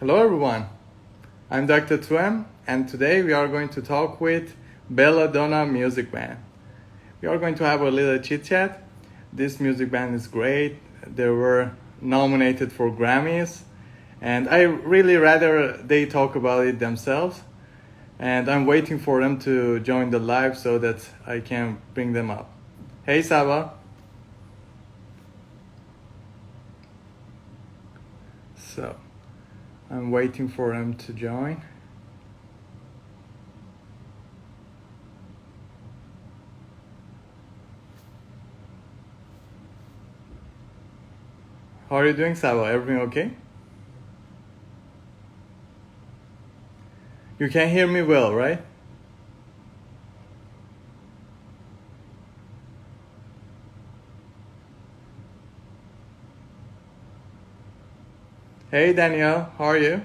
Hello everyone, I'm Dr. Tuem and today we are going to talk with Belladonna Music Band. We are going to have a little chit chat. This music band is great. They were nominated for Grammys and I really rather they talk about it themselves, and I'm waiting for them to join the live so that I can bring them up. Hey Saba. So I'm waiting for them to join. How are you doing, Saba? Everything okay? You can hear me well, right? Hey Danielle, how are you?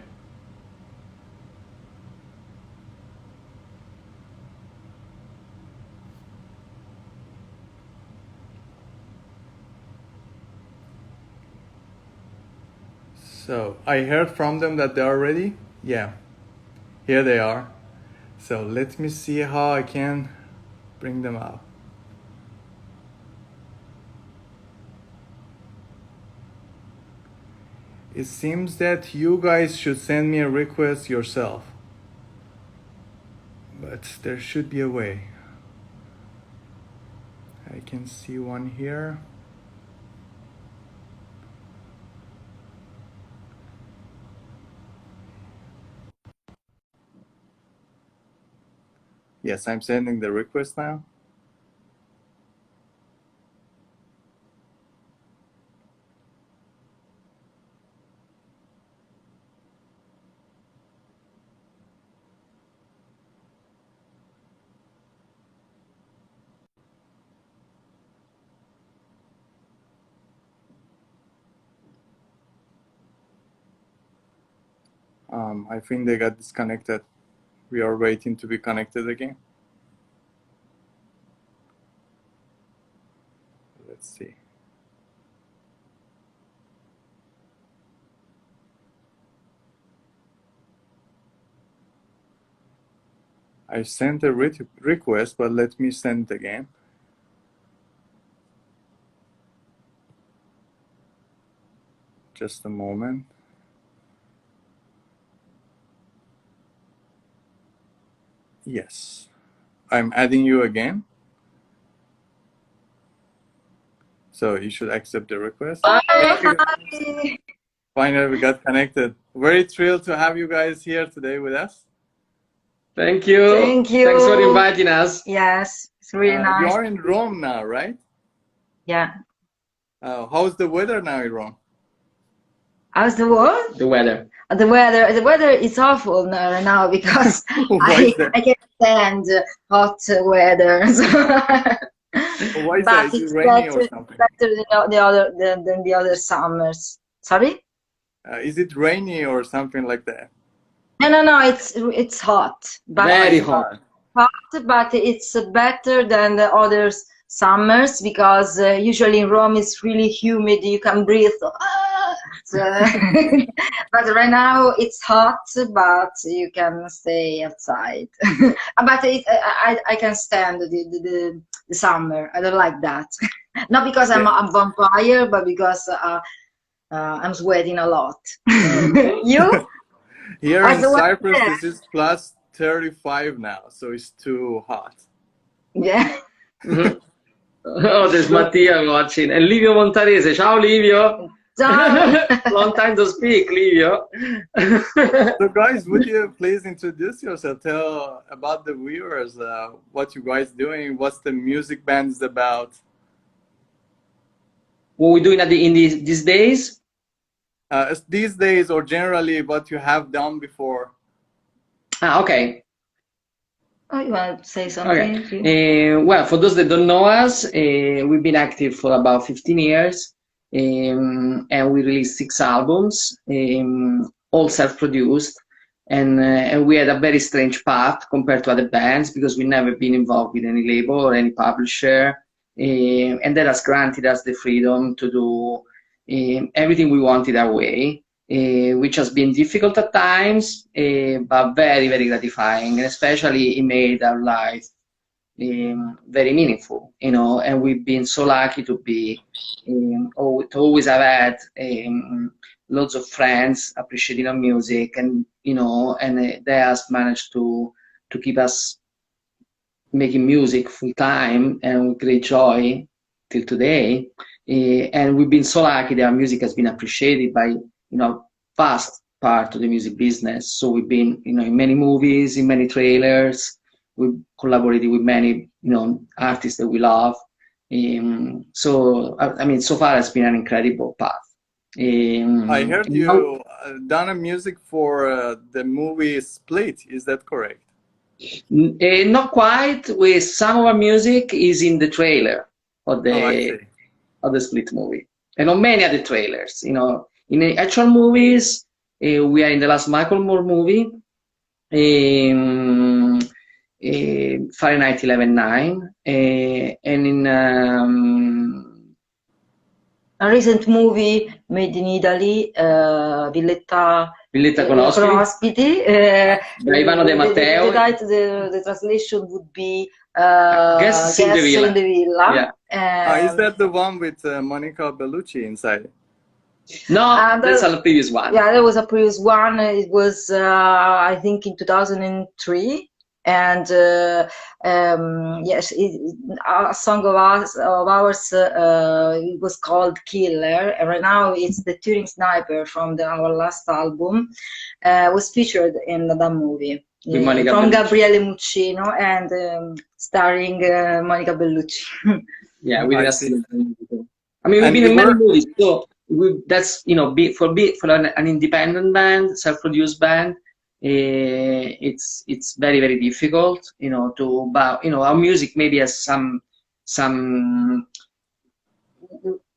So I heard from them that they are ready. Yeah, here they are. So let me see how I can bring them up. It seems that you guys should send me a request yourself. But there should be a way. I can see one here. Yes, I'm sending the request now. I think they got disconnected. We are waiting to be connected again. Let's see. I sent a request, but let me send it again. Just a moment. Yes, I'm adding you again. So you should accept the request. Hi. Finally, we got connected. Very thrilled to have you guys here today with us. Thank you. Thank you. Thanks for inviting us. Yes, it's really You nice. are in Rome now, right? Yeah. How's the weather now in Rome? How's the world? The weather. The weather is awful now because Why is that? I can't stand hot weather. Why is that? But Is it it's rainy or something? better than the other summers. Sorry? Is it rainy or something like that? No, it's hot. But Very It's hot. but it's better than the other summers because usually in Rome it's really humid. You can breathe. So, but right now it's hot, but you can stay outside. But I can stand the summer. I don't like that. Not because I'm a vampire, but because I'm sweating a lot. You? Here How's in the Cyprus, weather? this is plus 35 now, so it's too hot. Yeah. Oh, there's Mattia watching. And Livio Montarese. Ciao, Livio. Ciao. Long time to speak, Livio. So guys, would you please introduce yourself? Tell about the viewers what you guys doing, what's the music band's about. What we're doing in these days? These days or generally what you have done before. Okay. Oh, you want to say something? Okay. Well, for those that don't know us, we've been active for about 15 years, and we released 6 albums, all self-produced, and we had a very strange path compared to other bands because we've never been involved with any label or any publisher, and that has granted us the freedom to do everything we wanted our way. which has been difficult at times, but very, very gratifying. And especially it made our life very meaningful, and we've been so lucky to be, to always have had lots of friends appreciating our music, and they has managed to keep us making music full time and with great joy till today. And we've been so lucky that our music has been appreciated by vast part of the music business. So we've been in many movies, in many trailers. We've collaborated with many artists that we love. So I mean, so far it's been an incredible path. I heard you done a music for the movie Split. Is that correct? Not quite. With some of our music is in the trailer of the Split movie, and on many other trailers. In the actual movies, we are in the last Michael Moore movie, Fahrenheit 11/9, and in a recent movie made in Italy, Villetta con ospiti, da Ivano De Matteo. The translation would be Guests in the Villa. Yeah. Is that the one with Monica Bellucci inside? No, that's a previous one. Yeah, there was a previous one. It was, I think, in 2003. And yes, a song of ours, it was called Killer, and right now it's the Turing Sniper from our last album, was featured in that movie from Gabriele Muccino and starring Monica Bellucci. Yeah, we I mean, we've been in many movies, so that's for an independent band, self-produced band. It's very, very difficult, but our music maybe has some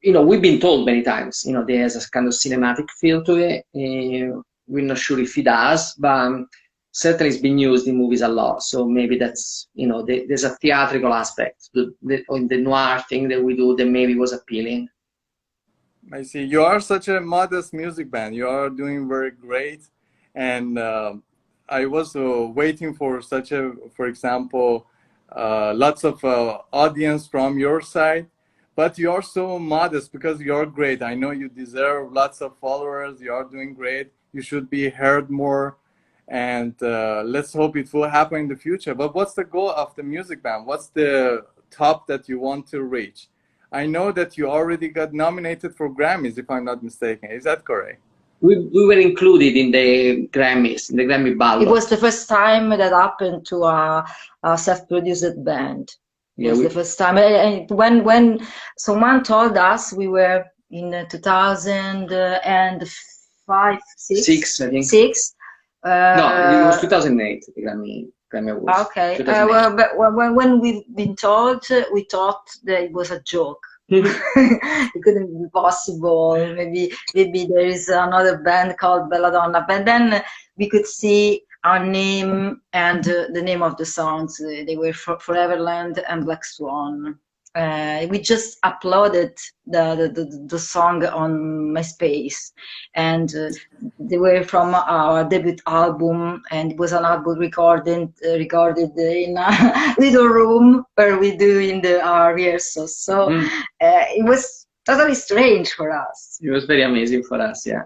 we've been told many times, there's a kind of cinematic feel to it. We're not sure if it does, but certainly it's been used in movies a lot. So maybe that's, there's a theatrical aspect to the noir thing that we do that maybe was appealing. I see. You are such a modest music band. You are doing very great. And I was waiting for for example, lots of audience from your side, but you are so modest because you are great. I know you deserve lots of followers. You are doing great. You should be heard more, and let's hope it will happen in the future. But what's the goal of the music band? What's the top that you want to reach? I know that you already got nominated for Grammys, if I'm not mistaken. Is that correct? We were included in the Grammys, in the Grammy ballot. It was the first time that happened to a self-produced band. It was the first time. And when someone told us, we were in 2005, six, I think. No, it was 2008. The Grammy Awards. Okay. Well, but when we've been told, we thought that it was a joke. It couldn't be possible. Maybe there is another band called Belladonna, but then we could see our name and the name of the songs. They were Foreverland and Black Swan. We just uploaded the song on MySpace, and they were from our debut album, and it was an album recorded in a little room where we do in our rehearsals. So it was totally strange for us. It was very amazing for us, yeah.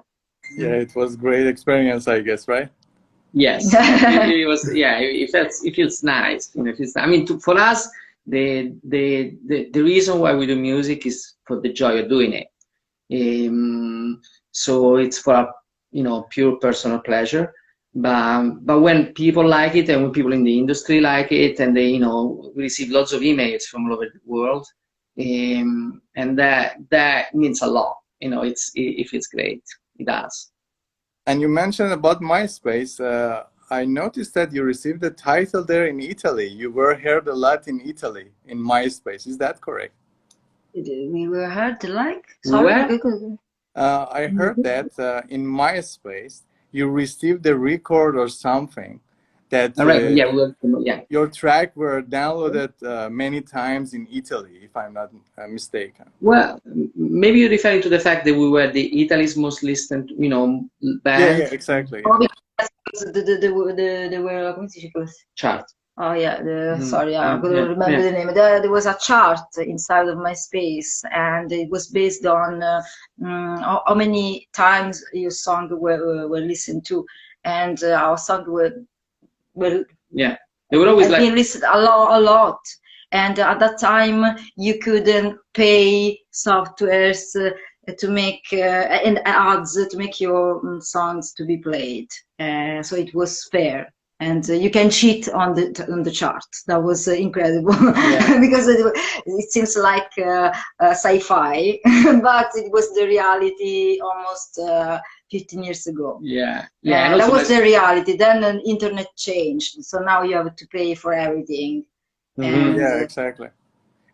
Yeah, it was great experience, I guess, right? Yes, it was. Yeah, it feels nice. I mean, for us. The reason why we do music is for the joy of doing it. So it's for pure personal pleasure. But when people like it, and when people in the industry like it, and they we receive lots of emails from all over the world, and that means a lot. It feels great. It does. And you mentioned about MySpace. I noticed that you received a title there in Italy. You were heard a lot in Italy, in MySpace. Is that correct? We were heard like? Sorry? I heard that in MySpace, you received a record or something that Yeah, yeah. your track were downloaded many times in Italy, if I'm not mistaken. Well, maybe you're referring to the fact that we were the Italy's most listened, band. Yeah, exactly. Oh, Yeah. because they were, come si dice questo? Chart. Oh yeah, sorry, I couldn't Yeah, remember yeah. the name. There was a chart inside of MySpace, and it was based on how many times your song were listened to, and our song were Yeah. They were always been listened a lot. And at that time, you couldn't pay softwares to make and ads to make your songs to be played. So it was fair. And you can cheat on the chart. That was incredible. Yeah. Because it seems like sci-fi, but it was the reality almost 15 years ago. Yeah, yeah. That was the reality. Then the internet changed, so now you have to pay for everything. And, Yeah, exactly.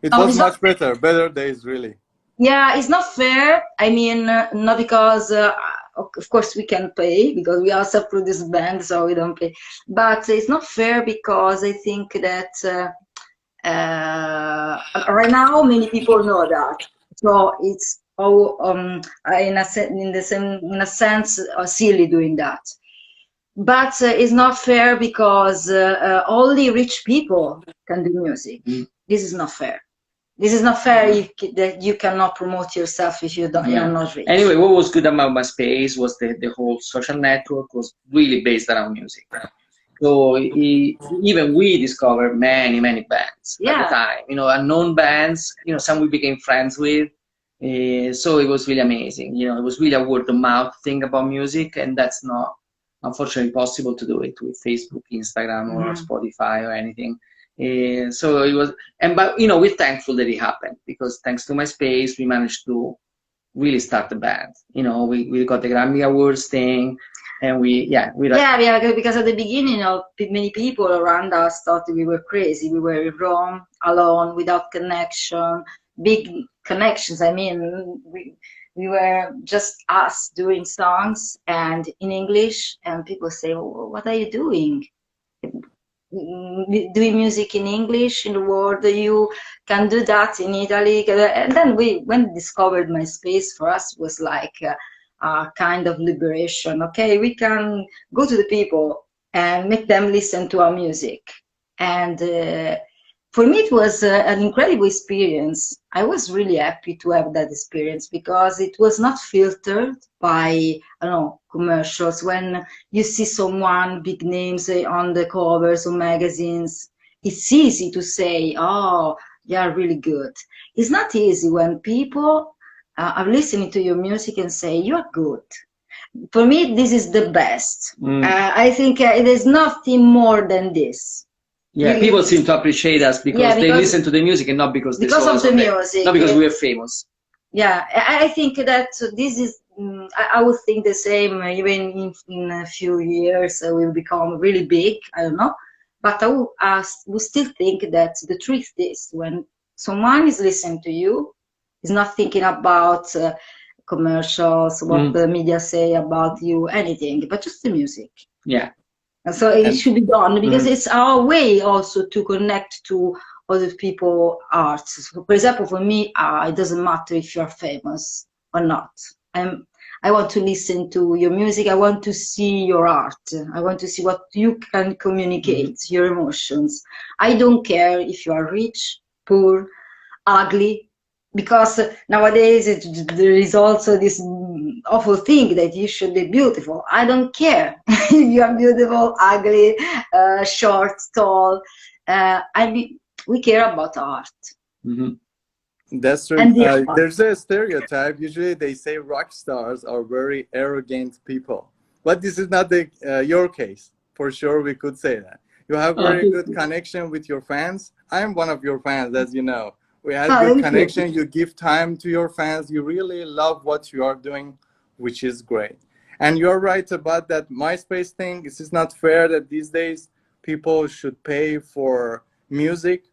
It was much better days, really. Yeah, it's not fair. I mean, not because, of course, we can pay because we are self-produced band, so we don't pay. But it's not fair because I think that right now many people know that. So it's in a sense silly doing that. But it's not fair because only rich people can do music. This is not fair. This is not fair that you cannot promote yourself if you're not rich. Anyway, what was good about MySpace was the whole social network was really based around music. So even we discovered many bands at the time. Unknown bands. Some we became friends with. So it was really amazing. It was really a word of mouth thing about music, and that's not unfortunately possible to do it with Facebook, Instagram, or Spotify or anything. So it was, but we're thankful that it happened because thanks to MySpace, we managed to really start the band. We got the Grammy Awards thing, and because at the beginning, many people around us thought we were crazy. We were in Rome, alone, without connection, big connections. I mean, we were just us doing songs and in English, and people say, well, "What are you doing? Doing music in English in the world? You can do that in Italy." And then when we discovered MySpace, for us was like a kind of liberation. Okay, we can go to the people and make them listen to our music. And for me, it was an incredible experience. I was really happy to have that experience because it was not filtered by, commercials. When you see someone, big names on the covers of magazines, it's easy to say, oh, you are really good. It's not easy when people are listening to your music and say, you are good. For me, this is the best. I think there's nothing more than this. Yeah, people seem to appreciate us because they listen to the music and not because of the music. Not because we are famous. Yeah, I think that this is. I would think the same. Even in a few years, we'll become really big. I don't know, but I would still think that the truth is when someone is listening to you, is not thinking about commercials, what the media say about you, anything, but just the music. Yeah. And so it should be done because it's our way also to connect to other people's art. So for example, for me, it doesn't matter if you're famous or not. I want to listen to your music. I want to see your art. I want to see what you can communicate, your emotions. I don't care if you are rich, poor, ugly, because nowadays there is also this awful thing that you should be beautiful. I don't care if you are beautiful, ugly, short, tall. We care about art. That's true. There's a stereotype. Usually they say rock stars are very arrogant people. But this is not your case. For sure, we could say that. You have very good connection with your fans. I'm one of your fans, as you know. We had good connection. You give time to your fans. You really love what you are doing, which is great. And you're right about that MySpace thing. This is not fair that these days people should pay for music.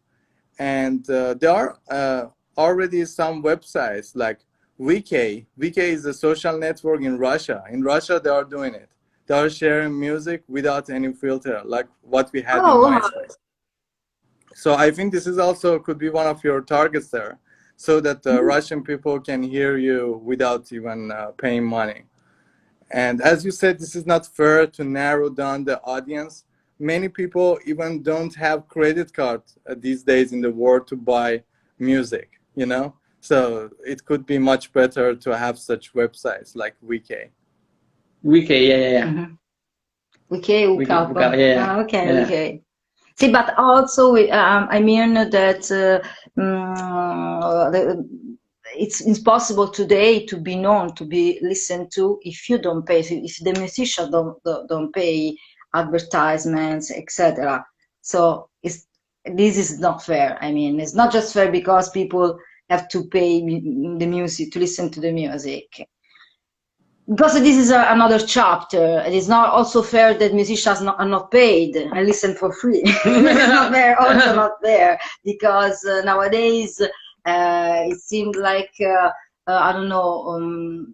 And there are already some websites like VK. VK is a social network in Russia. In Russia, they are doing it. they are sharing music without any filter, like what we had in Oh, wow. MySpace. So I think this is also could be one of your targets there, so that Russian people can hear you without even paying money. And as you said, this is not fair to narrow down the audience. Many people even don't have credit cards these days in the world to buy music, you know? So it could be much better to have such websites like Wiki. Wiki, yeah. Mm-hmm. Wiki, Wiki, yeah. Okay, Yeah. Wiki. See, but also, I mean that it's possible today to be known, to be listened to if you don't pay, if the musicians don't pay advertisements, etc. So this is not fair. I mean, it's not just fair because people have to pay the music to listen to the music. Because this is another chapter. It is not also fair that musicians are not paid. I listen for free. Not there, also not there, because nowadays it seems like I don't know,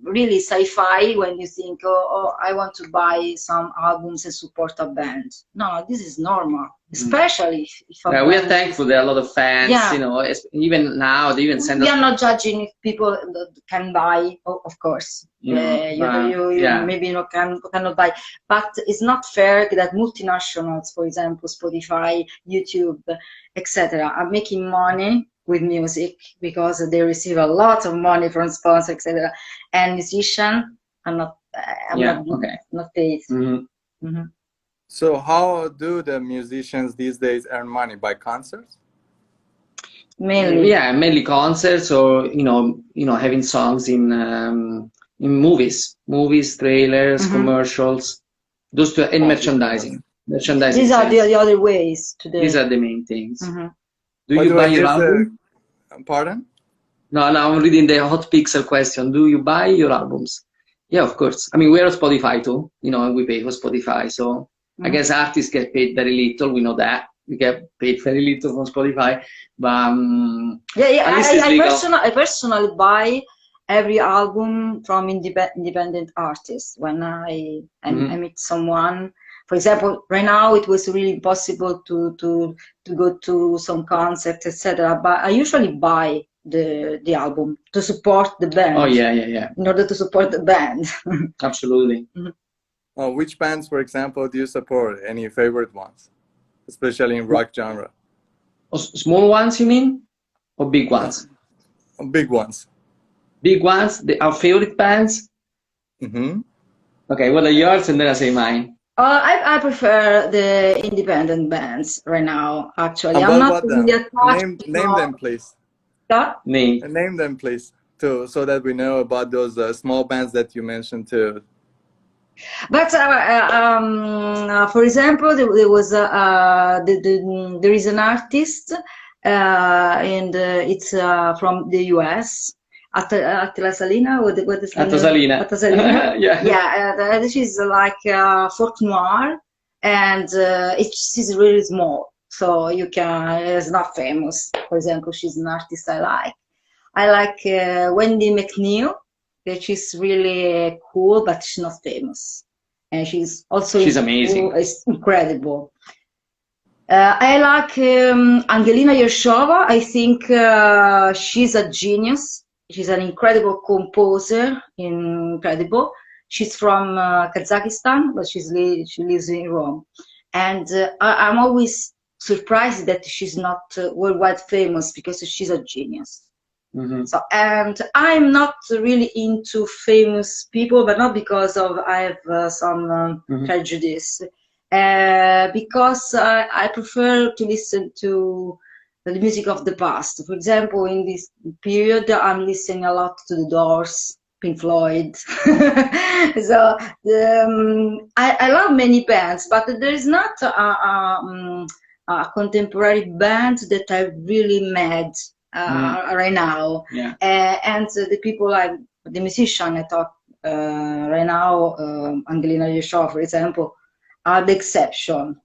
really sci-fi when you think, oh, I want to buy some albums and support a band. No, this is normal, especially if yeah, we are thankful there are a lot of fans. Yeah. You know, even now they even send us. We are not judging if people can buy, of course. You maybe cannot buy, but it's not fair that multinationals, for example, Spotify, YouTube, etc., are making money with music because they receive a lot of money from sponsors, etc., and musicians are not not paid. Mm-hmm. Mm-hmm. So how do the musicians these days earn money? By concerts? Mainly concerts, or having songs in movies, trailers, commercials, those two, and merchandising. These are the other ways today. These are the main things. Mm-hmm. Do you buy your album? Pardon? No, I'm reading the Hot Pixel question. Do you buy your albums? Yeah, of course. I mean, we're on Spotify too. We pay for Spotify, so I guess artists get paid very little. We know that. We get paid very little from Spotify, but I personally buy every album from independent artists when I meet someone. For example, right now it was really impossible to go to some concerts, etc. But I usually buy the album to support the band. Oh yeah. In order to support the band. Absolutely. Mm-hmm. Which bands, for example, do you support? Any favorite ones, especially in rock genre? Small ones, you mean, or big ones? Big ones. Big ones. Our favorite bands. Mm-hmm. Okay, what are yours, and then I say mine. I prefer the independent bands right now. Actually, I'm not really attached. Name them, please. Name them, please, too, so that we know about those small bands that you mentioned too. But for example, there was there is an artist, and it's from the US. Atlasalina, what is the name? Atasalina. Yeah, she's like folk noir, and she's really small, so it's not famous. For example, she's an artist I like Wendy McNeil, that she's really cool, but she's not famous, and she's amazing. It's incredible. I like Angelina Yershova. I think she's a genius. She's an incredible composer, incredible. She's from Kazakhstan, but she lives in Rome. And I'm always surprised that she's not worldwide famous because she's a genius. Mm-hmm. So, and I'm not really into famous people, but not because I have some prejudice, because I prefer to listen to the music of the past. For example, in this period, I'm listening a lot to The Doors, Pink Floyd. So I love many bands, but there is not a contemporary band that I really mad right now. Yeah. And the people the musician I talk right now, Angelina Yershova, for example, are the exception.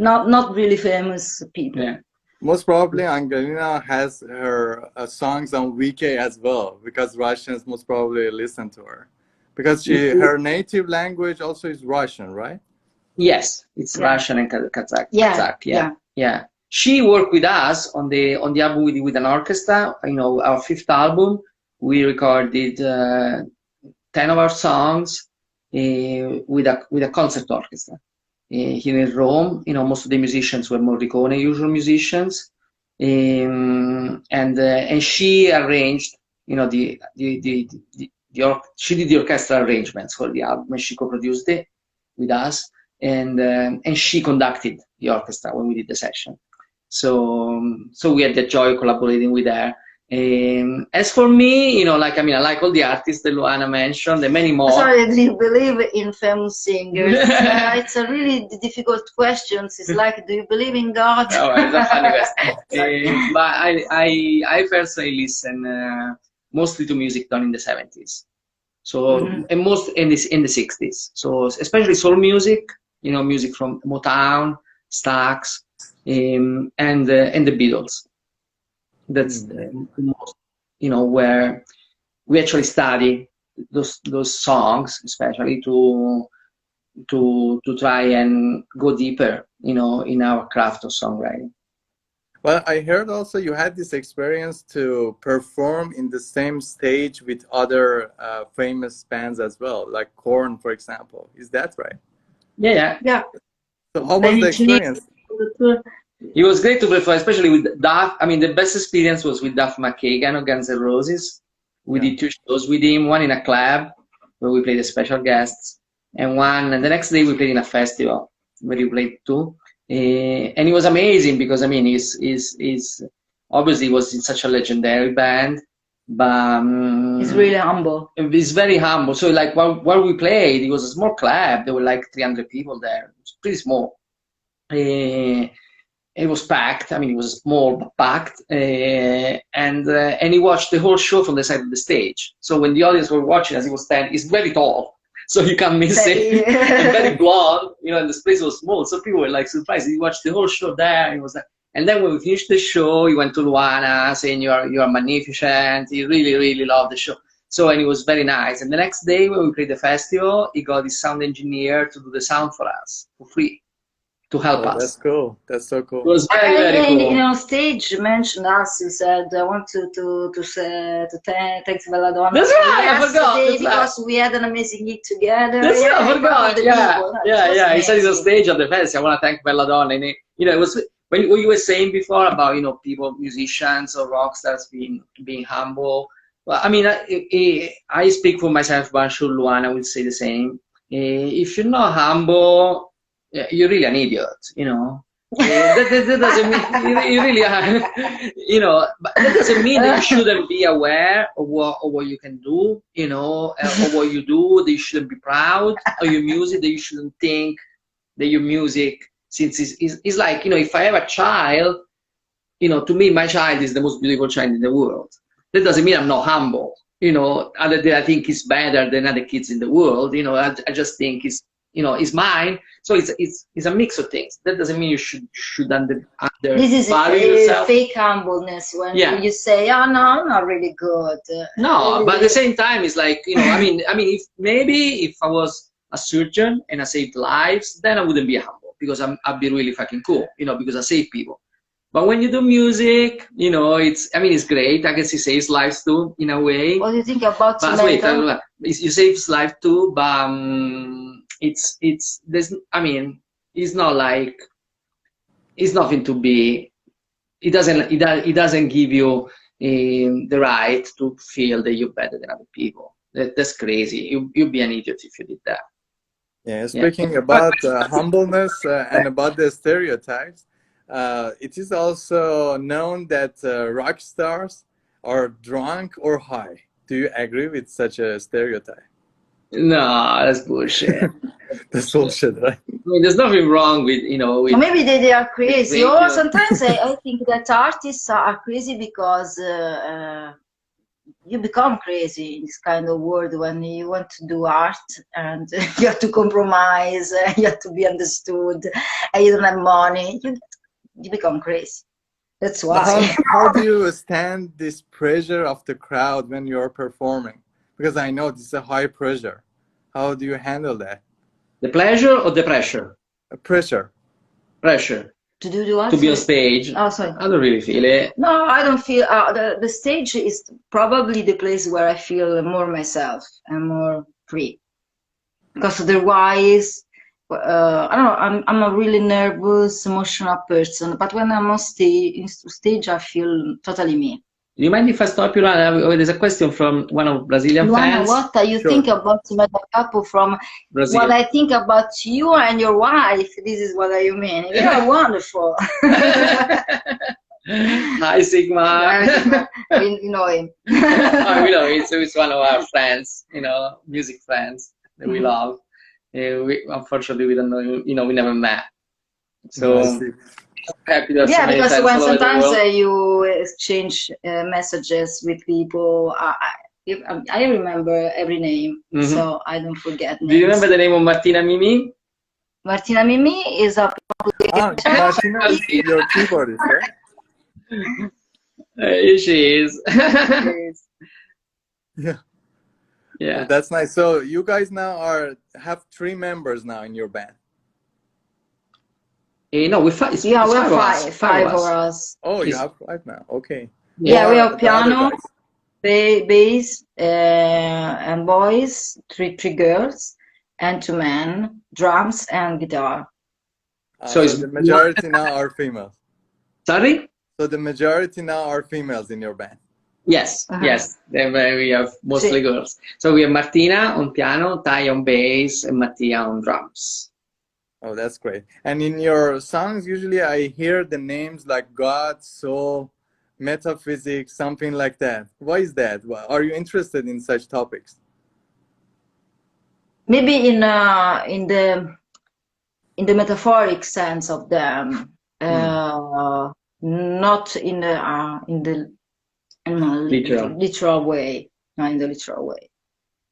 Not really famous people. Yeah. Most probably Angelina has her songs on Wiki as well, because Russians most probably listen to her. Because her native language also is Russian, right? Yes, it's Russian and Kazakh. Yeah. Yeah. She worked with us on the album we did with an orchestra. You know, our fifth album. We recorded 10 of our songs with a concert orchestra here in Rome. You know, most of the musicians were Morricone usual musicians, and she arranged. You know, she did the orchestral arrangements for the album, and she co-produced it with us, and she conducted the orchestra when we did the session. So we had the joy of collaborating with her. As for me, you know, like, I mean, I like all the artists that Luana mentioned, and many more. Sorry, do you believe in famous singers? It's a really difficult question. It's like, do you believe in God? Oh, it's a funny question. But I personally listen mostly to music done in the 70s. So, and most in the 60s. So, especially soul music, you know, music from Motown, Stax, and the Beatles. That's the most, you know, where we actually study those songs, especially to try and go deeper, you know, in our craft of songwriting. Well, I heard also you had this experience to perform in the same stage with other famous bands as well, like Korn, for example. Is that right? Yeah. So how was the experience? It was great to perform, especially with Duff. I mean, the best experience was with Duff McKagan of Guns N' Roses. We did 2 shows with him, one in a club where we played as special guests, and the next day we played in a festival where he played too. And it was amazing because, I mean, he's obviously was in such a legendary band, but he's really humble. He's very humble. So like while we played, it was a small club. There were like 300 people there. It was pretty small. It was packed. I mean, it was small but packed, and he watched the whole show from the side of the stage. So when the audience were watching us, he was standing. He's very tall, so you can't miss it. And very blonde, you know. And the space was small, so people were like surprised. He watched the whole show there. And he was like, and then when we finished the show, he went to Luana saying, "You are magnificent." He really loved the show. So, and it was very nice. And the next day when we played the festival, he got his sound engineer to do the sound for us for free, to help us. That's cool. That's so cool. It was very cool. And on stage, you mentioned us. You said, "I want to thank Belladonna." That's right. I forgot. Because we had an amazing gig together. That's right. I forgot. Yeah. He said he's on stage at the festival. I want to thank Belladonna. And you know, it was when you were saying before about, you know, people, musicians or rock stars being humble. Well, I mean, I speak for myself, but I'm sure Luana will say the same. If you're not humble, you're really an idiot, you know. That doesn't mean you really are, you know. But that doesn't mean that you shouldn't be aware of what you can do, you know, or what you do. That you shouldn't be proud of your music. That you shouldn't think that your music, since it's like, you know, if I have a child, you know, to me my child is the most beautiful child in the world. That doesn't mean I'm not humble, you know. Other than I think he's better than other kids in the world, you know. I just think he's, you know, it's mine. So it's a mix of things. That doesn't mean you should This is yourself. Fake humbleness when you say, "Oh no, I'm not really good." No, but at the same time, it's like, you know, I mean, if I was a surgeon and I saved lives, then I wouldn't be humble because I'd be really fucking cool, you know, because I save people. But when you do music, you know, it's great. I guess it saves lives too, in a way. What do you think about you save life too, but it's not like, it's nothing to be. It doesn't give you the right to feel that you're better than other people. That's crazy. You'd be an idiot if you did that. Yeah. Speaking about humbleness and about the stereotypes. It is also known that rock stars are drunk or high. Do you agree with such a stereotype? No, that's bullshit. That's bullshit, right? I mean, there's nothing wrong with, you know. Or maybe they are crazy. Or sometimes I think that artists are crazy because you become crazy in this kind of world when you want to do art and you have to compromise, you have to be understood, and you don't have money. You become crazy. That's why. How do you stand this pressure of the crowd when you're performing? Because I know this is a high pressure. How do you handle that? The pleasure or the pressure? Pressure. Pressure. To do what? To be on stage. Oh, sorry. I don't really feel it. No, I don't feel. The stage is probably the place where I feel more myself and more free. Because otherwise, I don't know. I'm a really nervous, emotional person. But when I'm on stage, I feel totally me. Do you mind if I stop you? There's a question from one of Brazilian Luana, fans. what do you think about Meta Capo from Brazil. what I think about you and your wife? This is what you mean. You are wonderful. Hi, Sigma. We know him. Oh, we know him. So he's one of our friends, music friends that we love. Unfortunately, we don't know, we never met. So happy that yeah, because when sometimes you exchange messages with people, I remember every name, so I don't forget names. Do you remember the name of Martina Mimi? Martina Mimi is a... Martina is your keyboardist, right? She is. Yeah. Yeah. Oh, that's nice. So you guys now have 3 members now in your band. No, we're 5. Yeah, we're five of us. Oh, you have 5 now. Okay. Yeah, we have piano, bass, and boys, three girls, and 2 men, drums and guitar. So the majority now are females. Sorry? So the majority now are females in your band. Yes, yes. We have mostly girls. So we have Martina on piano, Tai on bass, and Mattia on drums. Oh, that's great. And in your songs, usually I hear the names like God, soul, metaphysics, something like that. Why is that? Are you interested in such topics? Maybe in the metaphoric sense of them, not in the literal way. Not in the literal way.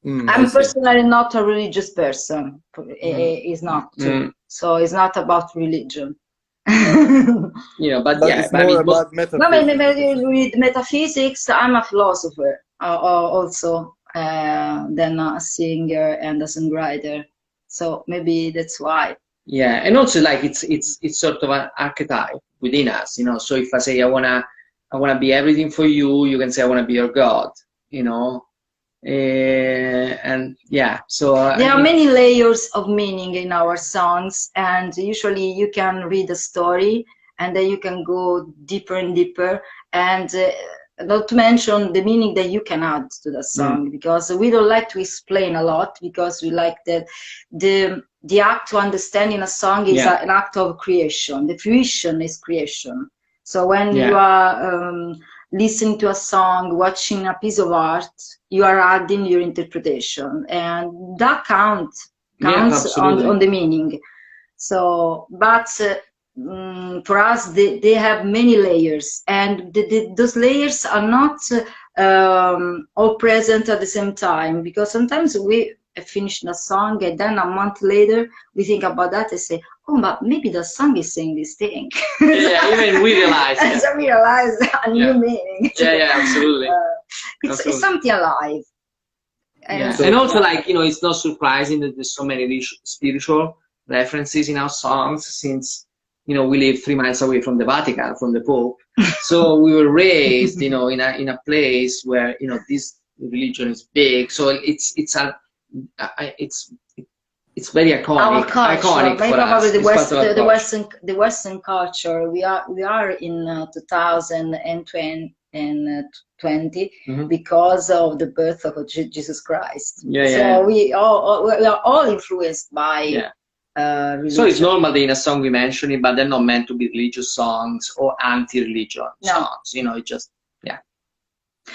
I'm personally not a religious person. It's not. So it's not about religion. But it's more about metaphysics. With metaphysics, I'm a philosopher also, than a singer and a songwriter. So maybe that's why. Yeah, and also like it's sort of an archetype within us, So if I say I wanna be everything for you, you can say I wanna be your God, and yeah, so there are many layers of meaning in our songs, and usually you can read a story and then you can go deeper and deeper, and not to mention the meaning that you can add to the song, because we don't like to explain a lot, because we like that the act to understanding a song is an act of creation. The fruition is creation. So when you are listening to a song, watching a piece of art, you are adding your interpretation, and that counts on the meaning. So, but for us, they have many layers, and those layers are not all present at the same time, because sometimes we finish the song and then a month later we think about that and say, oh, but maybe the song is saying this thing. Yeah, even we realize. And so we realize a new meaning. Yeah, absolutely. It's something alive. And also, like, it's not surprising that there's so many spiritual references in our songs, since, we live 3 miles away from the Vatican, from the Pope. So we were raised, in a place where, this religion is big. So it's very iconic. Our culture, iconic for probably us. the Western culture. We are in 2020 because of the birth of Jesus Christ. So we are all influenced by religion. So it's normal that in a song we mention it, but they're not meant to be religious songs or anti-religion songs. It just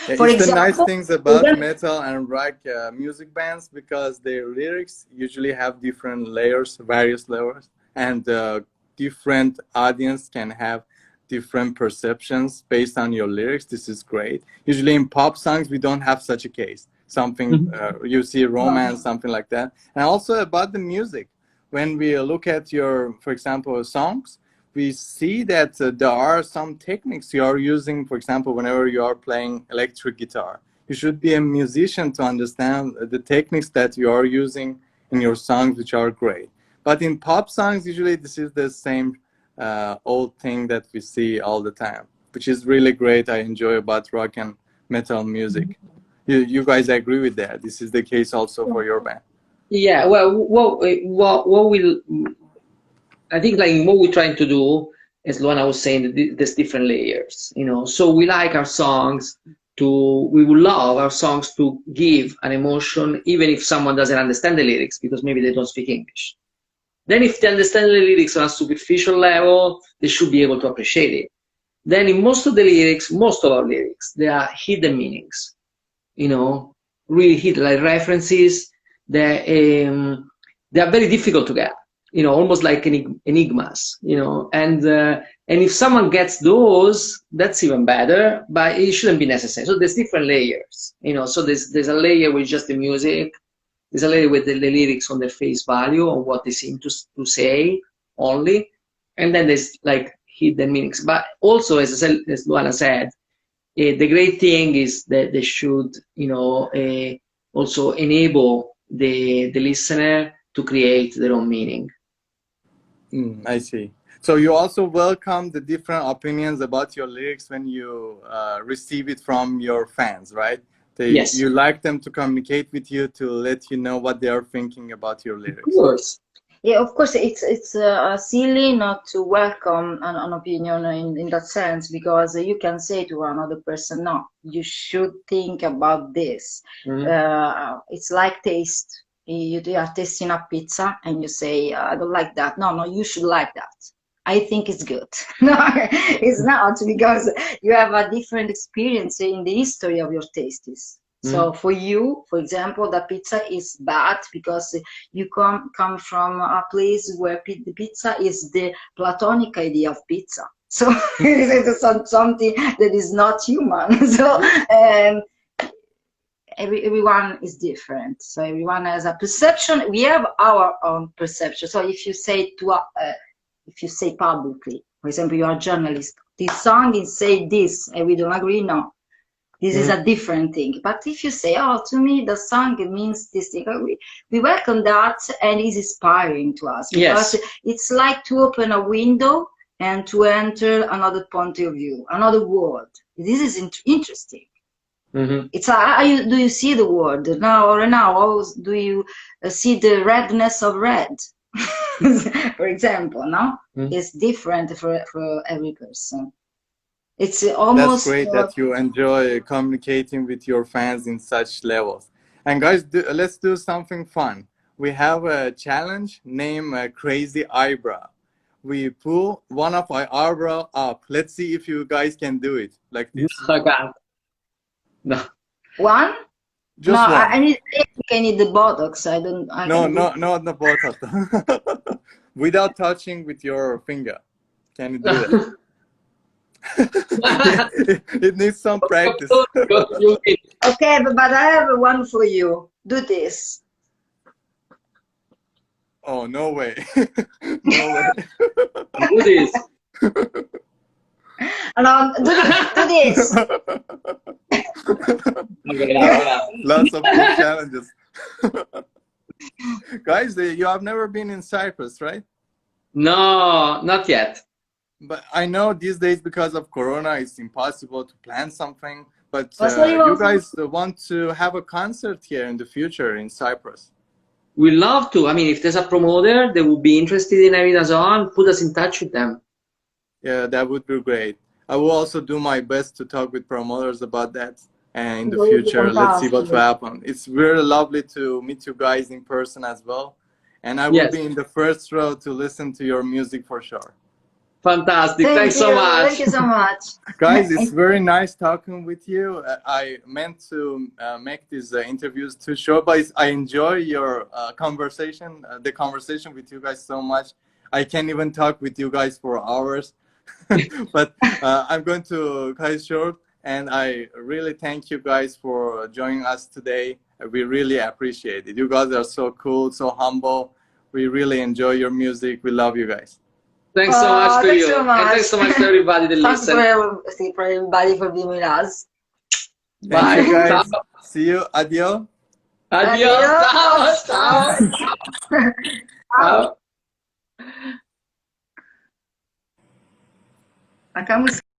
it's the nice things about metal and rock music bands, because their lyrics usually have different layers, various layers, and different audience can have different perceptions based on your lyrics. This is great. Usually in pop songs, we don't have such a case. Something you see romance, something like that. And also about the music. When we look at your, for example, songs, we see that there are some techniques you are using. For example, whenever you are playing electric guitar, You should be a musician to understand the techniques that you are using in your songs, which are great. But in pop songs, usually this is the same old thing that we see all the time, which is really great. I enjoy about rock and metal music. You guys agree with that? This is the case also for your band. Yeah, well, what we'll, I think like what we're trying to do, as Luana was saying, there's different layers, you know. So we like our songs we would love our songs to give an emotion, even if someone doesn't understand the lyrics, because maybe they don't speak English. Then if they understand the lyrics on a superficial level, they should be able to appreciate it. Then in most of our lyrics, there are hidden meanings, you know, really hidden, like references that they are very difficult to get, you know, almost like enigmas, you know, and if someone gets those, that's even better, but it shouldn't be necessary. So there's different layers, you know, so there's a layer with just the music, there's a layer with the lyrics on their face value, on what they seem to say only, and then there's like hidden meanings. But also, as Luana said, the great thing is that they should, you know, also enable the listener to create their own meaning. I see. So you also welcome the different opinions about your lyrics when you receive it from your fans, right? Yes. You like them to communicate with you, to let you know what they are thinking about your lyrics. Of course. Yeah, of course, it's silly not to welcome an opinion in that sense, because you can say to another person, no, you should think about this. It's like taste. You are tasting a pizza and you say, I don't like that. No, you should like that. I think it's good. No, it's not, because you have a different experience in the history of your tastes. So for you, for example, the pizza is bad because you come from a place where the pizza is the platonic idea of pizza. So it's something that is not human. So everyone is different. So everyone has a perception. We have our own perception. So if you say if you say publicly, for example, you are a journalist, this song is say this, and we don't agree, no. This is a different thing. But if you say, oh, to me, the song means this thing, we welcome that, and it's inspiring to us. Because it's like to open a window and to enter another point of view, another world. This is interesting. It's do you see the world now, or now? How do you see the redness of red? For example, no? It's different for every person. It's almost. That's great that you enjoy communicating with your fans in such levels. And guys, let's do something fun. We have a challenge named Crazy Eyebrow. We pull one of our eyebrow up. Let's see if you guys can do it like this. No. One? Just no, one. I need the Botox. No, the Botox. Without touching with your finger. Can you do that? It needs some practice. Okay, but I have one for you. Do this. Oh, no way. No way. Do this. No, do this. Lots of good challenges. Guys, you have never been in Cyprus, right? No, not yet. But I know these days, because of Corona, it's impossible to plan something. But you guys want to have a concert here in the future in Cyprus. We love to. I mean, if there's a promoter that would be interested in having us on, put us in touch with them. Yeah, that would be great. I will also do my best to talk with promoters about that. And in the future, let's see what will happen. It's very lovely to meet you guys in person as well. And I will be in the first row to listen to your music for sure. Fantastic. Thanks so much. Thank you so much. Guys, it's very nice talking with you. I meant to make these interviews too short, but I enjoy your conversation, the conversation with you guys so much. I can't even talk with you guys for hours. But I'm going to cut it short. And I really thank you guys for joining us today. We really appreciate it. You guys are so cool, so humble. We really enjoy your music. We love you guys. Thanks so much to you. So much. And thanks so much to everybody that listened. Thanks for everybody for being with us. Thank Bye. you guys. Ciao. See you. Adio. Adios. Ciao. Ciao. Ciao. Acá